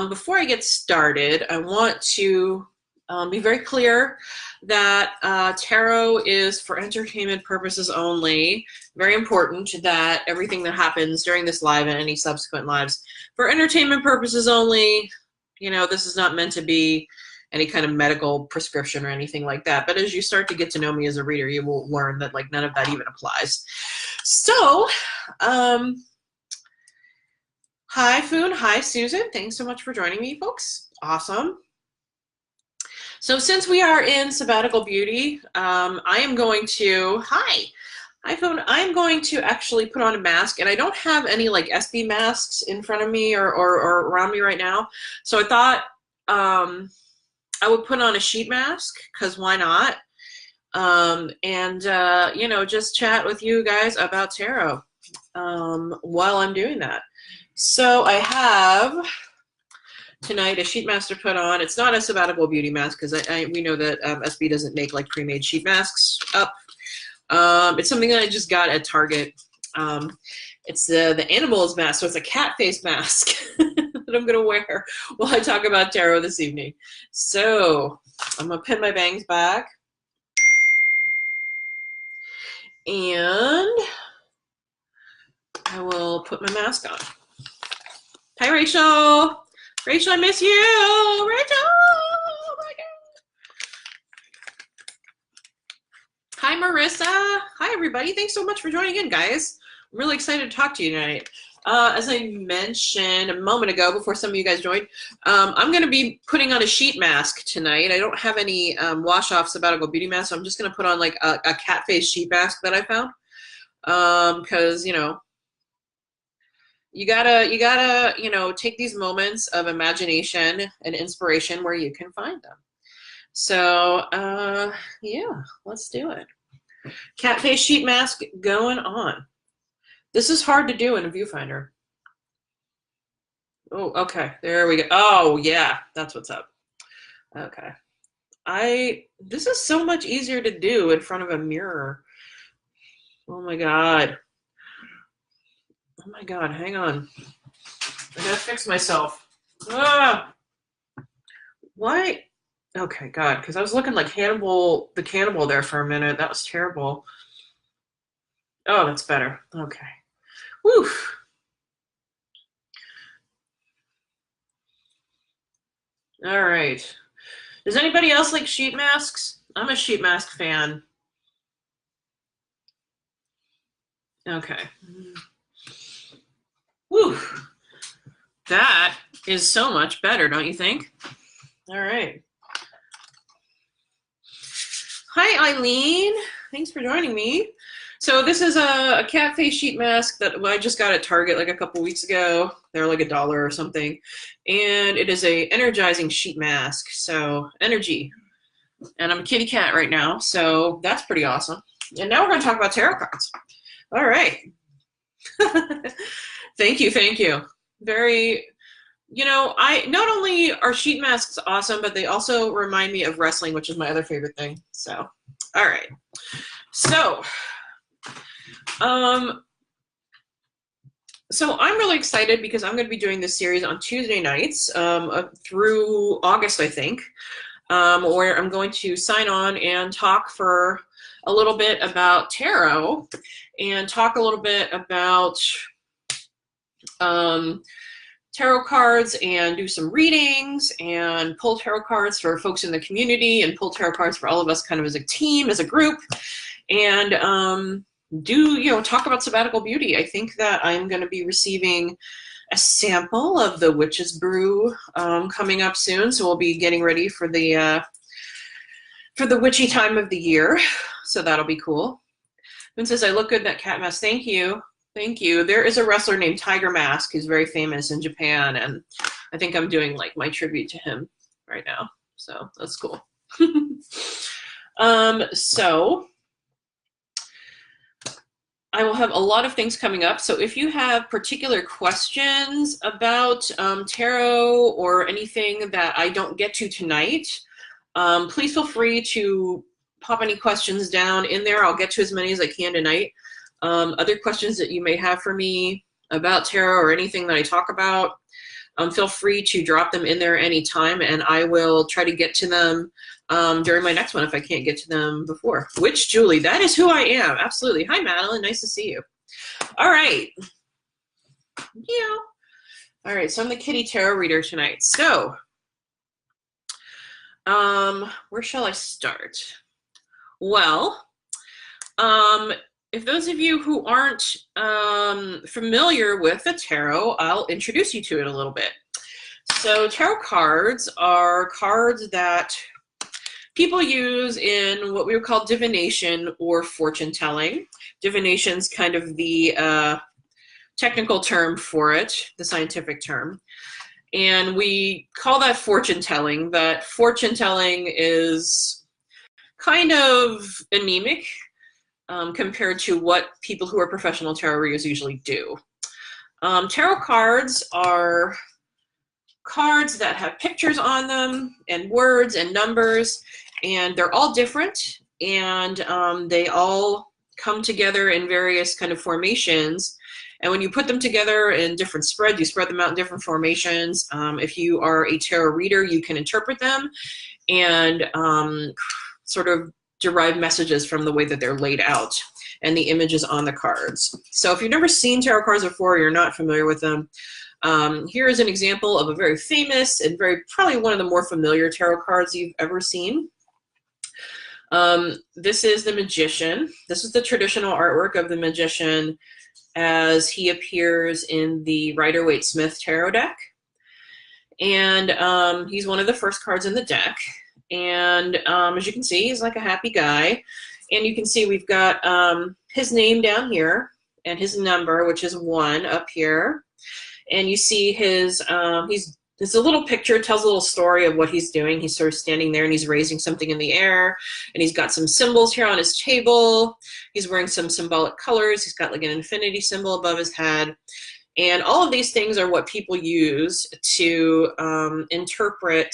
before I get started, I want to be very clear that tarot is for entertainment purposes only. Very important that everything that happens during this live and any subsequent lives for entertainment purposes only. You know, this is not meant to be any kind of medical prescription or anything like that. But as you start to get to know me as a reader, you will learn that like none of that even applies. So, hi Foon, hi Susan. Thanks so much for joining me, folks. Awesome. So since we are in Sabbatical Beauty, I am going to, hi Foon, I'm going to actually put on a mask, and I don't have any like SB masks in front of me or around me right now. So I thought I would put on a sheet mask, because why not? You know, just chat with you guys about tarot while I'm doing that. So I have tonight a sheet mask to put on. It's not a Sabbatical Beauty mask, because we know that SB doesn't make like pre-made sheet masks up. It's something that I just got at Target. It's the animals mask, so it's a cat face mask that I'm gonna wear while I talk about tarot this evening. So I'm gonna pin my bangs back, and I will put my mask on. Hi, Rachel. Rachel, I miss you. Rachel, oh my God. Hi, Marissa. Hi, everybody. Thanks so much for joining in, guys. I'm really excited to talk to you tonight. As I mentioned a moment ago before some of you guys joined, I'm going to be putting on a sheet mask tonight. I don't have any wash-off Sabbatical Beauty mask, so I'm just going to put on like a cat face sheet mask that I found. Because, you know, you gotta, you know, take these moments of imagination and inspiration where you can find them. So, yeah, let's do it. Cat face sheet mask going on. This is hard to do in a viewfinder. Oh, okay, there we go. Oh, yeah, that's what's up. Okay. This is so much easier to do in front of a mirror. Oh my God. Oh my God, hang on. I gotta fix myself. Ah! Why? Okay, God, because I was looking like Hannibal the Cannibal there for a minute. That was terrible. Oh, that's better. Okay. Whew. All right. Does anybody else like sheet masks? I'm a sheet mask fan. Okay. Whew. That is so much better, don't you think? All right. Hi, Eileen. Thanks for joining me. So this is a cat face sheet mask that I just got at Target like a couple weeks ago. They're like $1 or something. And it is a energizing sheet mask. So energy. And I'm a kitty cat right now. So that's pretty awesome. And now we're going to talk about tarot cards. All right. Thank you. Thank you. Very, you know, not only are sheet masks awesome, but they also remind me of wrestling, which is my other favorite thing. So, all right. So, I'm really excited because I'm going to be doing this series on Tuesday nights through August, I think, where I'm going to sign on and talk for a little bit about tarot and talk a little bit about tarot cards and do some readings and pull tarot cards for folks in the community and pull tarot cards for all of us kind of as a team, as a group, and talk about Sabbatical Beauty. I think that I'm going to be receiving a sample of the Witch's Brew coming up soon, so we'll be getting ready for the witchy time of the year, so that'll be cool. And says, I look good in that cat mask. Thank you. Thank you. There is a wrestler named Tiger Mask who's very famous in Japan, and I think I'm doing like my tribute to him right now. So that's cool. So I will have a lot of things coming up. So if you have particular questions about tarot or anything that I don't get to tonight, please feel free to pop any questions down in there. I'll get to as many as I can tonight. Other questions that you may have for me about tarot or anything that I talk about, feel free to drop them in there anytime, and I will try to get to them during my next one if I can't get to them before. Witch Julie, that is who I am. Absolutely. Hi, Madeline. Nice to see you. All right. Yeah. All right, so I'm the Kitty Tarot reader tonight. So, where shall I start? Well, if those of you who aren't familiar with the tarot, I'll introduce you to it a little bit. So tarot cards are cards that people use in what we would call divination or fortune telling. Divination's kind of the technical term for it, the scientific term. And we call that fortune telling, but fortune telling is kind of anemic compared to what people who are professional tarot readers usually do. Tarot cards are cards that have pictures on them and words and numbers, and they're all different, and they all come together in various kind of formations. And when you put them together in different spreads, you spread them out in different formations. If you are a tarot reader, you can interpret them and sort of derive messages from the way that they're laid out and the images on the cards. So if you've never seen tarot cards before, or you're not familiar with them, here is an example of a very famous and probably one of the more familiar tarot cards you've ever seen. This is the Magician. This is the traditional artwork of the Magician as he appears in the Rider-Waite-Smith tarot deck. And he's one of the first cards in the deck. And as you can see, he's like a happy guy. And you can see we've got his name down here and his number, which is 1 up here. And you see his, it's a little picture, tells a little story of what he's doing. He's sort of standing there and he's raising something in the air. And he's got some symbols here on his table. He's wearing some symbolic colors. He's got like an infinity symbol above his head. And all of these things are what people use to interpret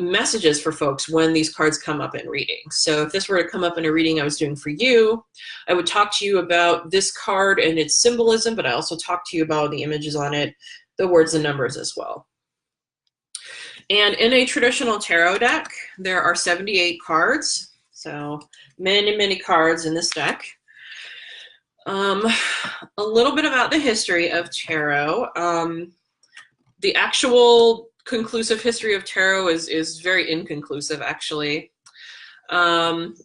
messages for folks when these cards come up in readings. So if this were to come up in a reading I was doing for you, I would talk to you about this card and its symbolism, but I also talk to you about the images on it, the words and numbers as well. And in a traditional tarot deck, there are 78 cards. So many, many cards in this deck. A little bit about the history of tarot. The actual conclusive history of tarot is very inconclusive, actually. There's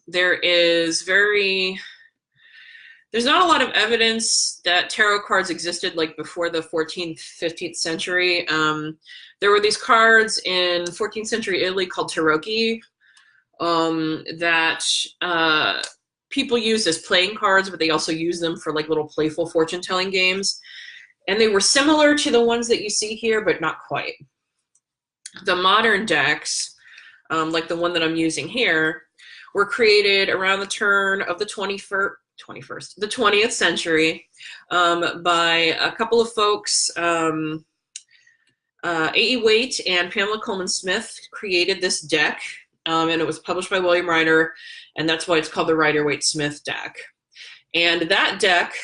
not a lot of evidence that tarot cards existed like before the 14th, 15th century. There were these cards in 14th century Italy called tarocchi that people used as playing cards, but they also used them for like little playful fortune-telling games. And they were similar to the ones that you see here, but not quite. The modern decks, like the one that I'm using here, were created around the turn of the 20th century by a couple of folks. A.E. Waite and Pamela Coleman Smith created this deck, and it was published by William Rider, and that's why it's called the Rider-Waite-Smith deck. And that deck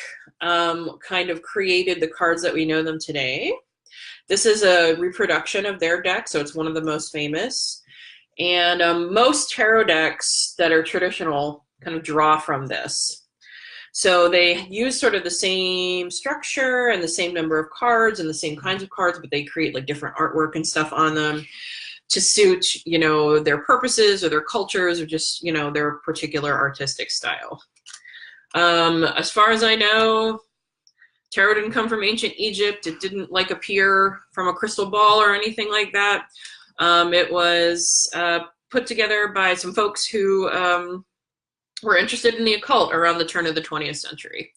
kind of created the cards that we know them today. This is a reproduction of their deck, so it's one of the most famous. And most tarot decks that are traditional kind of draw from this. So they use sort of the same structure and the same number of cards and the same kinds of cards, but they create like different artwork and stuff on them to suit, you know, their purposes or their cultures or just, you know, their particular artistic style. As far as I know, tarot didn't come from ancient Egypt. It didn't like appear from a crystal ball or anything like that. It was put together by some folks who were interested in the occult around the turn of the 20th century.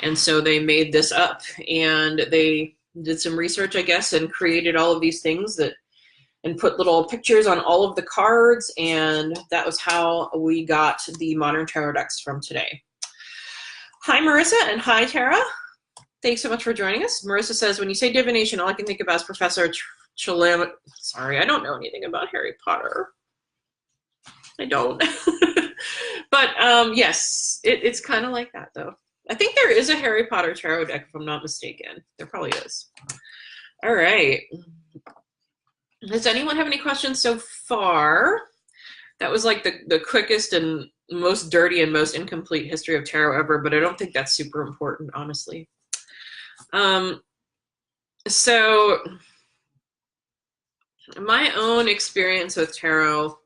And so they made this up and they did some research, I guess, and created all of these things and put little pictures on all of the cards. And that was how we got the modern tarot decks from today. Hi, Marissa, and hi, Tara. Thanks so much for joining us. Marissa says, when you say divination, all I can think about is Professor Chalam. Sorry, I don't know anything about Harry Potter. I don't. But yes, it's kind of like that, though. I think there is a Harry Potter tarot deck, if I'm not mistaken. There probably is. All right. Does anyone have any questions so far? That was like the quickest and most dirty and most incomplete history of tarot ever, but I don't think that's super important, honestly. So my own experience with tarot,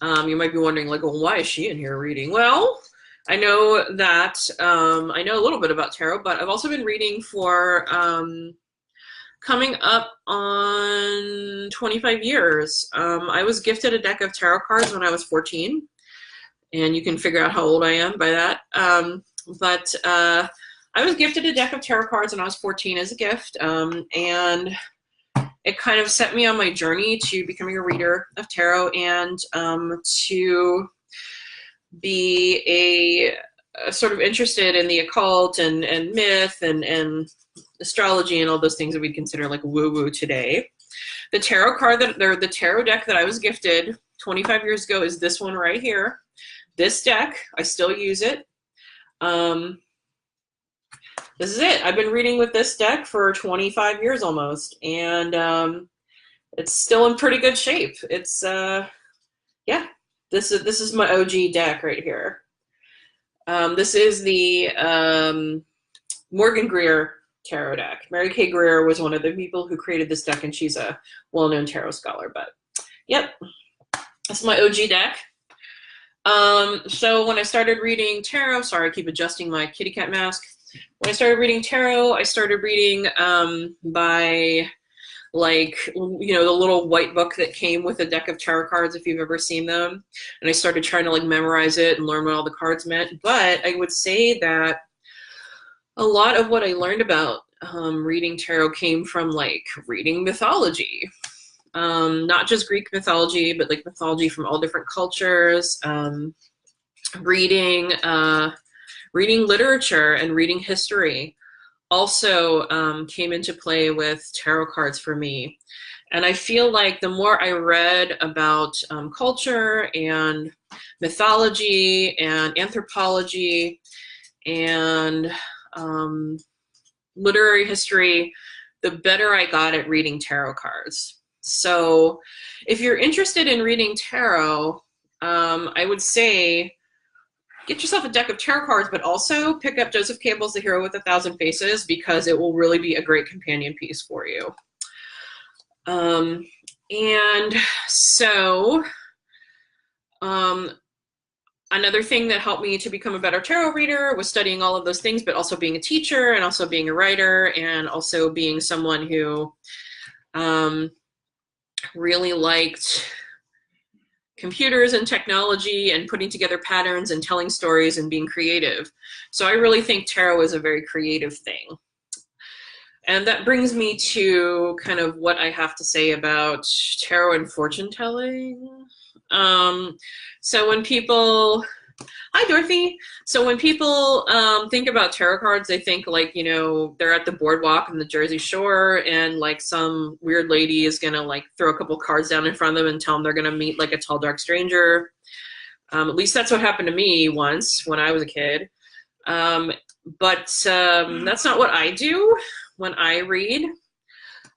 you might be wondering, like, well, why is she in here reading? Well, I know that I know a little bit about tarot, but I've also been reading for coming up on 25 years. I was gifted a deck of tarot cards when I was 14, and you can figure out how old I am by that. But I was gifted a deck of tarot cards when I was 14 as a gift, and it kind of set me on my journey to becoming a reader of tarot and to be a sort of interested in the occult and myth and astrology and all those things that we consider like woo-woo today. The tarot card the tarot deck that I was gifted 25 years ago is this one right here. This deck, I still use it. This is it. I've been reading with this deck for 25 years almost, and it's still in pretty good shape. It's yeah, this is my OG deck right here. This is the Morgan Greer tarot deck. Mary Kay Greer was one of the people who created this deck, and she's a well-known tarot scholar. But yep, that's my OG deck. So when I started reading tarot, sorry, I keep adjusting my kitty cat mask. When I started reading tarot, I started reading by, like, you know, the little white book that came with a deck of tarot cards, if you've ever seen them. And I started trying to like memorize it and learn what all the cards meant. But I would say that a lot of what I learned about reading tarot came from like reading mythology. Not just Greek mythology, but like mythology from all different cultures. Reading literature and reading history also came into play with tarot cards for me. And I feel like the more I read about culture and mythology and anthropology and literary history, the better I got at reading tarot cards. So if you're interested in reading tarot, I would say get yourself a deck of tarot cards, but also pick up Joseph Campbell's The Hero with a Thousand Faces, because it will really be a great companion piece for you. And so another thing that helped me to become a better tarot reader was studying all of those things, but also being a teacher and also being a writer and also being someone who really liked computers and technology and putting together patterns and telling stories and being creative. So I really think tarot is a very creative thing. And that brings me to kind of what I have to say about tarot and fortune telling. So when people, hi Dorothy. So when people think about tarot cards, they think like, you know, they're at the boardwalk on the Jersey Shore and like some weird lady is gonna like throw a couple cards down in front of them and tell them they're gonna meet like a tall, dark stranger. At least that's what happened to me once when I was a kid. But that's not what I do when I read.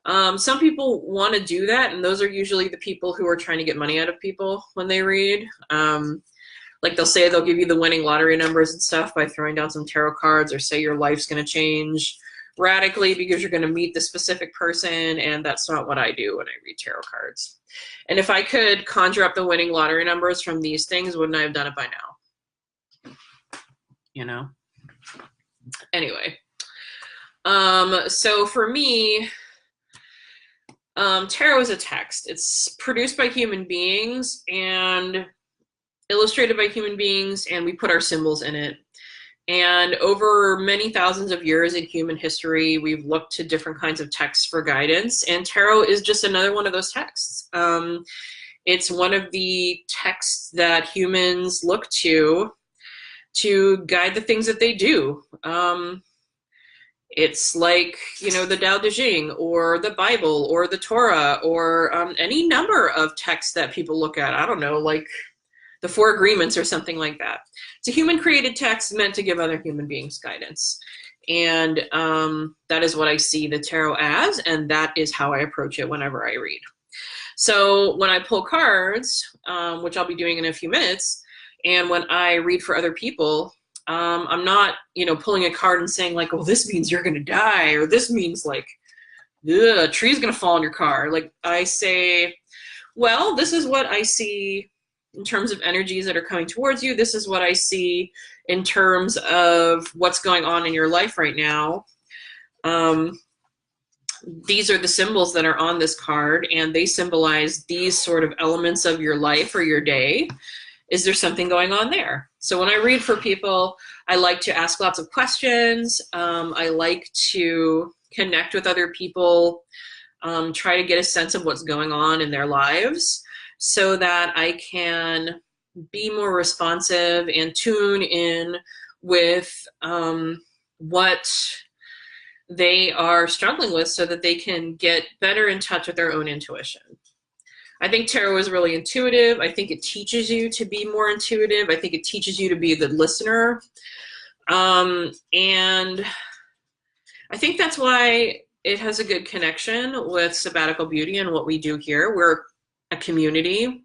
Some people want to do that, and those are usually the people who are trying to get money out of people when they read. Like they'll say they'll give you the winning lottery numbers and stuff by throwing down some tarot cards, or say your life's going to change radically because you're going to meet the specific person, and that's not what I do when I read tarot cards. And if I could conjure up the winning lottery numbers from these things, wouldn't I have done it by now? You know? Anyway. So for me, tarot is a text. It's produced by human beings and illustrated by human beings, and we put our symbols in it. And over many thousands of years in human history, we've looked to different kinds of texts for guidance, and tarot is just another one of those texts. It's one of the texts that humans look to guide the things that they do. It's like, you know, the Tao Te Ching or the Bible or the Torah or any number of texts that people look at. I don't know, like the Four Agreements or something like that. It's a human-created text meant to give other human beings guidance. And that is what I see the tarot as, and that is how I approach it whenever I read. So when I pull cards, which I'll be doing in a few minutes, and when I read for other people, I'm not, pulling a card and saying like, oh, this means you're going to die, or this means like, a tree's going to fall on your car. Like I say, well, this is what I see in terms of energies that are coming towards you. This is what I see in terms of what's going on in your life right now. These are the symbols that are on this card, and they symbolize these sort of elements of your life or your day. Is there something going on there? So when I read for people, I like to ask lots of questions. I like to connect with other people, try to get a sense of what's going on in their lives so that I can be more responsive and tune in with what they are struggling with so that they can get better in touch with their own intuition. I think tarot is really intuitive. I think it teaches you to be more intuitive. I think it teaches you to be a good listener. And I think that's why it has a good connection with Sabbatical Beauty and what we do here. We're a community,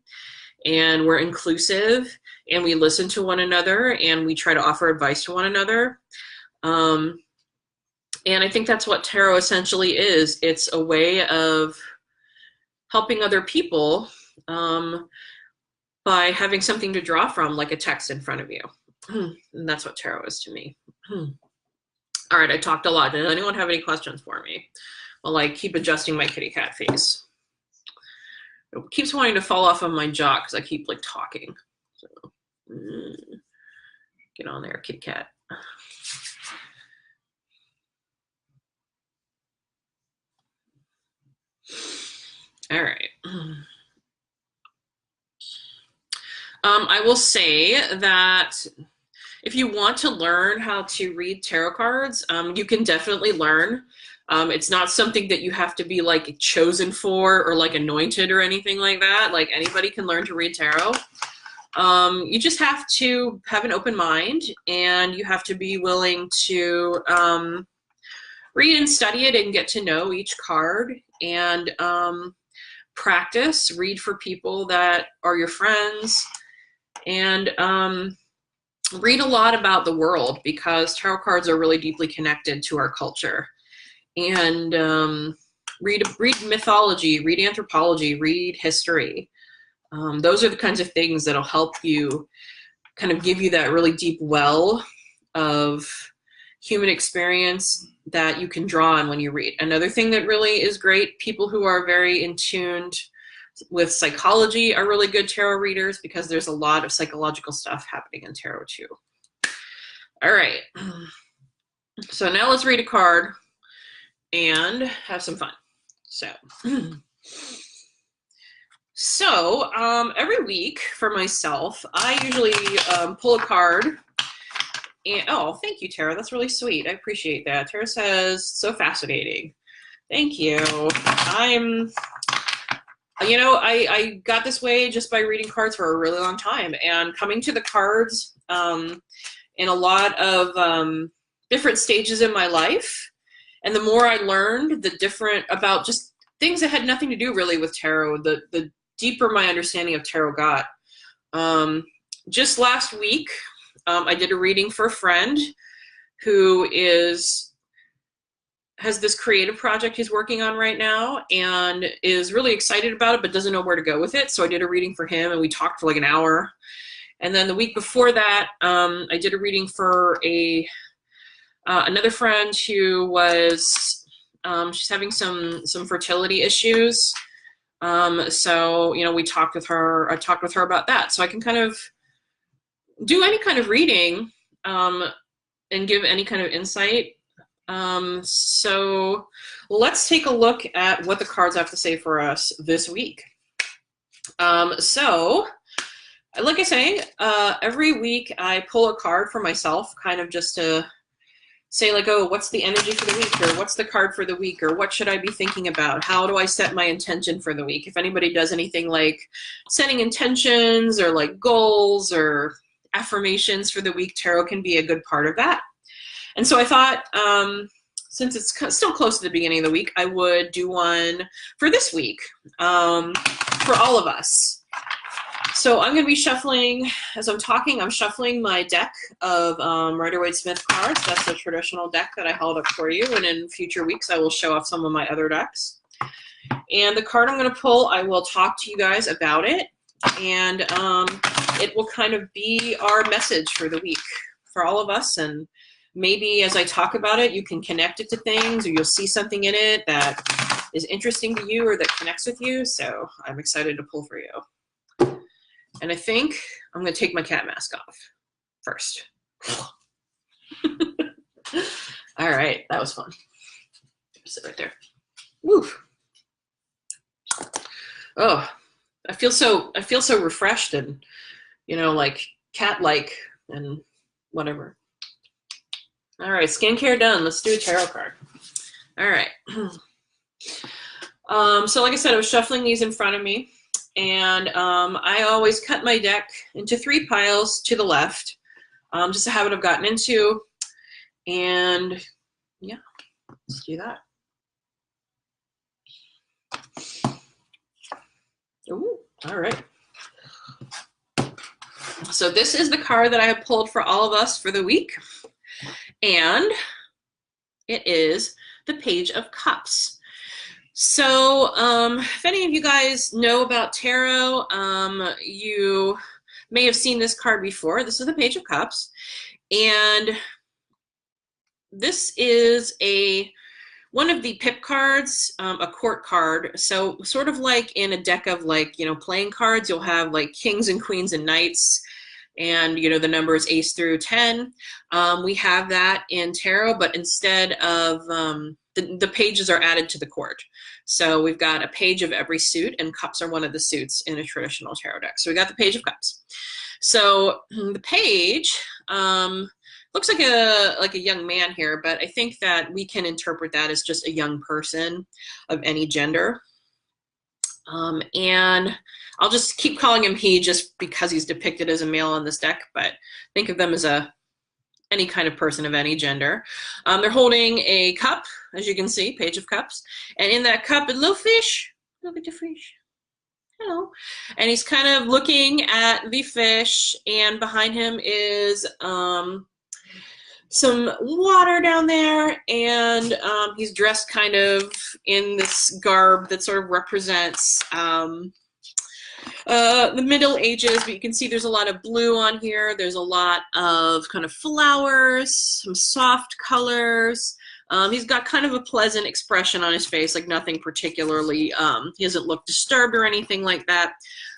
and we're inclusive, and we listen to one another, and we try to offer advice to one another. And I think that's what tarot essentially is. It's a way of helping other people by having something to draw from, like a text in front of you. And that's what tarot is to me. All right, I talked a lot. Does anyone have any questions for me? Well, I keep adjusting my kitty cat face. It keeps wanting to fall off of my jaw because I keep like talking. So, get on there, kitty cat. All right. I will say that if you want to learn how to read tarot cards, you can definitely learn. It's not something that you have to be like chosen for or like anointed or anything like that. Like anybody can learn to read tarot. You just have to have an open mind, and you have to be willing to read and study it and get to know each card, and practice, read for people that are your friends, and read a lot about the world, because tarot cards are really deeply connected to our culture. And read mythology, read anthropology, read history. Those are the kinds of things that'll help you kind of give you that really deep well of human experience that you can draw on when you read. Another thing that really is great, people who are very in tune with psychology are really good tarot readers, because there's a lot of psychological stuff happening in tarot too. All right, so now let's read a card and have some fun. So every week for myself, I usually pull a card. And, oh, thank you, Tara. That's really sweet. I appreciate that. Tara says, so fascinating. Thank you. I got this way just by reading cards for a really long time, and coming to the cards in a lot of different stages in my life. And the more I learned, the different about just things that had nothing to do really with tarot, the deeper my understanding of tarot got. Just last week, I did a reading for a friend who has this creative project he's working on right now and is really excited about it, but doesn't know where to go with it. So I did a reading for him, and we talked for like an hour. And then the week before that, I did a reading for another friend who was, she's having some fertility issues. So, we talked with her, I talked with her about that. So I can kind of do any kind of reading and give any kind of insight. So let's take a look at what the cards have to say for us this week. So like I say, every week I pull a card for myself, kind of just to say like, oh, what's the energy for the week, or what's the card for the week, or what should I be thinking about? How do I set my intention for the week? If anybody does anything like setting intentions or like goals or affirmations for the week, tarot can be a good part of that. And so I thought, since it's still close to the beginning of the week, I would do one for this week for all of us. So I'm going to be shuffling, as I'm talking, I'm shuffling my deck of Rider-Waite-Smith cards. That's the traditional deck that I held up for you, and in future weeks I will show off some of my other decks. And the card I'm going to pull, I will talk to you guys about it, and it will kind of be our message for the week for all of us. And maybe as I talk about it, you can connect it to things, or you'll see something in it that is interesting to you or that connects with you. So I'm excited to pull for you. And I think I'm going to take my cat mask off first. All right, that was fun. Sit right there. Woo. Oh, I feel so refreshed and, you know, like cat-like and whatever. All right, skincare done. Let's do a tarot card. All right. So like I said, I was shuffling these in front of me, and I always cut my deck into 3 piles to the left, just a habit I've gotten into. And yeah, let's do that. Ooh, all right. So this is the card that I have pulled for all of us for the week, and it is the Page of Cups. So if any of you guys know about tarot, you may have seen this card before. This is the Page of Cups, and this is one of the pip cards, a court card. So sort of like in a deck of, like, you know, playing cards, you'll have like kings and queens and knights, and, you know, the numbers ace through 10. We have that in tarot, but instead of the pages are added to the court. So we've got a page of every suit, and cups are one of the suits in a traditional tarot deck. So we got the Page of Cups. So the page looks like a young man here, but I think that we can interpret that as just a young person of any gender. And I'll just keep calling him he, just because he's depicted as a male on this deck, but think of them as any kind of person of any gender. They're holding a cup, as you can see, Page of Cups, and in that cup, a little fish. Look at the fish. Hello. And he's kind of looking at the fish, and behind him is some water down there, and he's dressed kind of in this garb that sort of represents the Middle Ages, but you can see there's a lot of blue on here. There's a lot of kind of flowers, some soft colors. He's got kind of a pleasant expression on his face, like nothing particularly, he doesn't look disturbed or anything like that.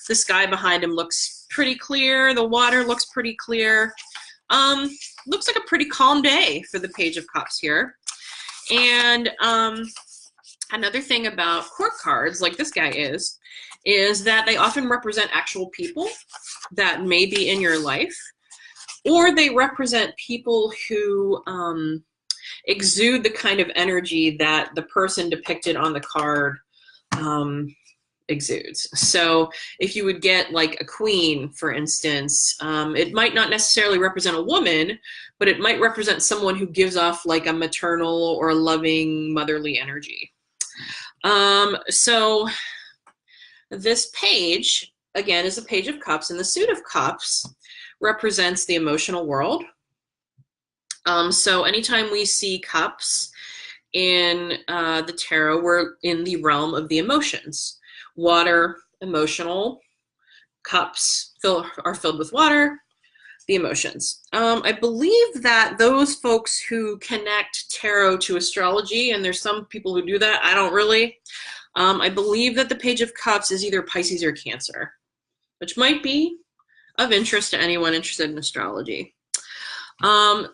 The sky behind him looks pretty clear. The water looks pretty clear. Looks like a pretty calm day for the Page of Cups here. And another thing about court cards, like this guy is that they often represent actual people that may be in your life, or they represent people who exude the kind of energy that the person depicted on the card exudes. So if you would get like a queen, for instance, it might not necessarily represent a woman, but it might represent someone who gives off like a maternal or a loving motherly energy. So this page, again, is a Page of Cups, and the suit of cups represents the emotional world. So anytime we see cups in the tarot, we're in the realm of the emotions. Water, emotional. Cups are filled with water, the emotions. I believe that those folks who connect tarot to astrology, and there's some people who do that, I don't really, I believe that the Page of Cups is either Pisces or Cancer, which might be of interest to anyone interested in astrology.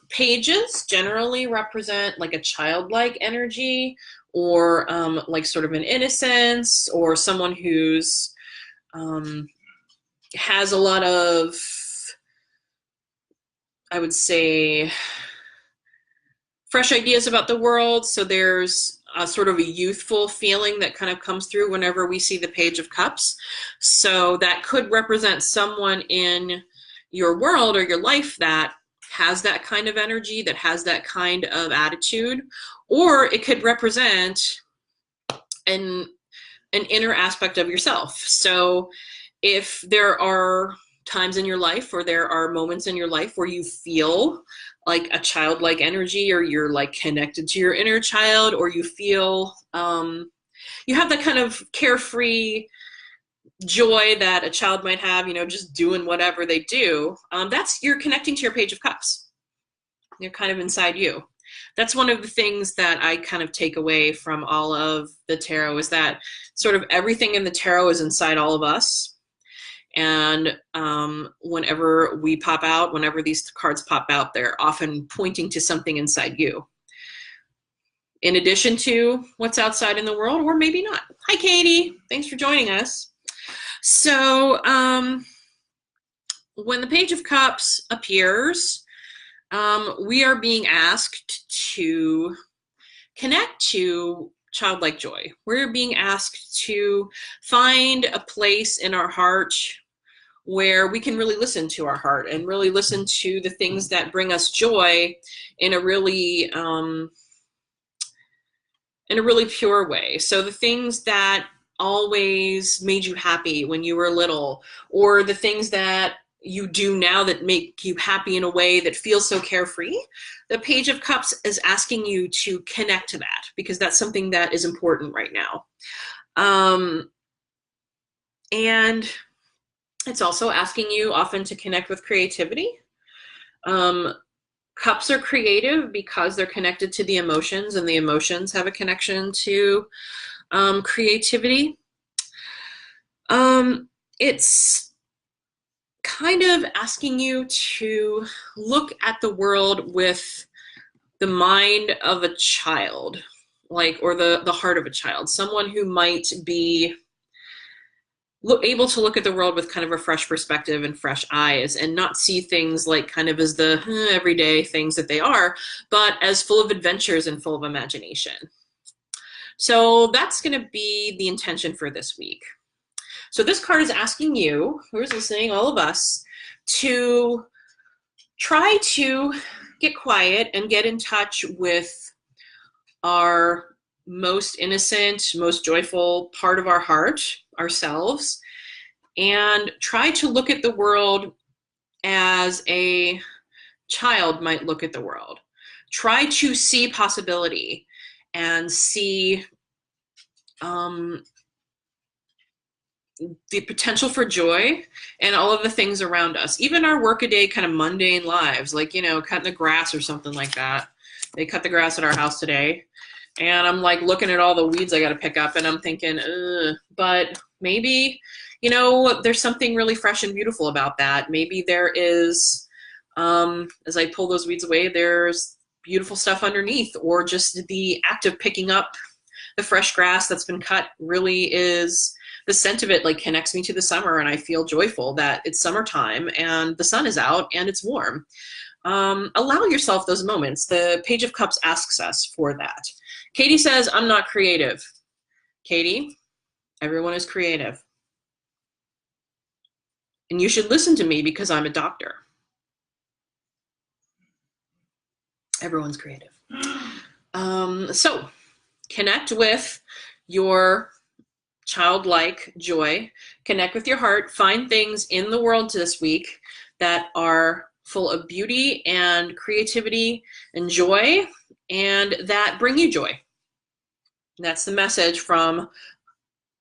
Pages generally represent like a childlike energy, or like sort of an innocence, or someone who's has a lot of, I would say, fresh ideas about the world. So there's a sort of a youthful feeling that kind of comes through whenever we see the Page of Cups. So that could represent someone in your world or your life that has that kind of energy, that has that kind of attitude, or it could represent an inner aspect of yourself. So if there are times in your life, or there are moments in your life where you feel like a childlike energy, or you're like connected to your inner child, or you feel you have that kind of carefree joy that a child might have, you know, just doing whatever they do, that's, you're connecting to your Page of Cups. You're kind of inside you. That's one of the things that I kind of take away from all of the tarot, is that sort of everything in the tarot is inside all of us. And whenever we pop out, whenever these cards pop out, they're often pointing to something inside you, in addition to what's outside in the world, or maybe not. Hi, Katie. Thanks for joining us. So when the Page of Cups appears, we are being asked to connect to childlike joy. We're being asked to find a place in our heart where we can really listen to our heart and really listen to the things that bring us joy in a really pure way. So the things that always made you happy when you were little, or the things that you do now that make you happy in a way that feels so carefree, the Page of Cups is asking you to connect to that, because that's something that is important right now. And it's also asking you often to connect with creativity. Cups are creative because they're connected to the emotions, and the emotions have a connection to creativity. It's kind of asking you to look at the world with the mind of a child, like, or the heart of a child, someone who might be able to look at the world with kind of a fresh perspective and fresh eyes, and not see things like kind of as the everyday things that they are, but as full of adventures and full of imagination. So that's going to be the intention for this week. So this card is asking you, who's listening, all of us, to try to get quiet and get in touch with our most innocent, most joyful part of our heart, ourselves, and try to look at the world as a child might look at the world. Try to see possibility and see the potential for joy and all of the things around us, even our workaday kind of mundane lives, like, you know, cutting the grass or something like that. They cut the grass at our house today, and I'm like looking at all the weeds I got to pick up, and I'm thinking, but maybe, you know, there's something really fresh and beautiful about that. Maybe there is, as I pull those weeds away, there's beautiful stuff underneath, or just the act of picking up the fresh grass that's been cut really is, the scent of it like connects me to the summer, and I feel joyful that it's summertime and the sun is out and it's warm. Allow yourself those moments. The Page of Cups asks us for that. Katie says, I'm not creative. Katie, everyone is creative. And you should listen to me because I'm a doctor. Everyone's creative. So connect with your childlike joy, connect with your heart, find things in the world this week that are full of beauty and creativity and joy, and that bring you joy. That's the message from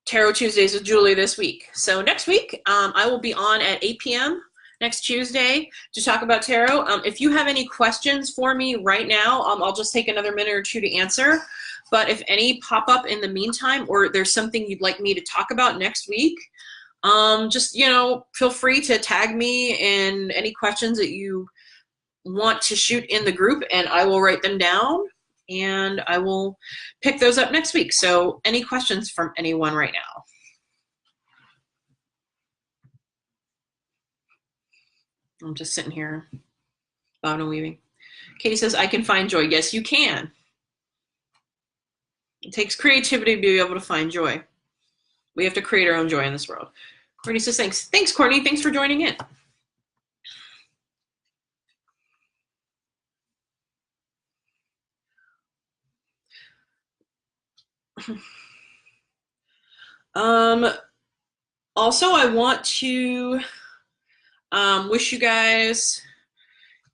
Tarot Tuesdays with Julie this week. So next week, I will be on at 8 p.m. next Tuesday to talk about tarot. If you have any questions for me right now, I'll just take another minute or two to answer. But if any pop up in the meantime, or there's something you'd like me to talk about next week, just, you know, feel free to tag me in any questions that you want to shoot in the group, and I will write them down and I will pick those up next week. So any questions from anyone right now? I'm just sitting here, bobbing and weaving. Katie says, I can find joy. Yes, you can. It takes creativity to be able to find joy. We have to create our own joy in this world. Courtney says, thanks. Thanks, Courtney. Thanks for joining in. Also, I want to wish you guys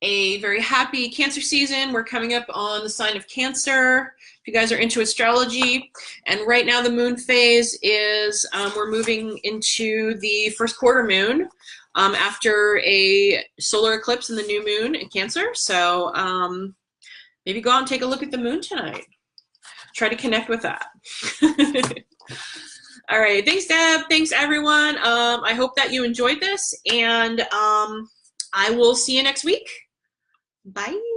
a very happy Cancer season. We're coming up on the sign of Cancer. If you guys are into astrology, and right now the moon phase is we're moving into the first quarter moon after a solar eclipse and the new moon in Cancer. So maybe go out and take a look at the moon tonight. Try to connect with that. All right, thanks, Deb. Thanks, everyone. I hope that you enjoyed this, and I will see you next week. Bye.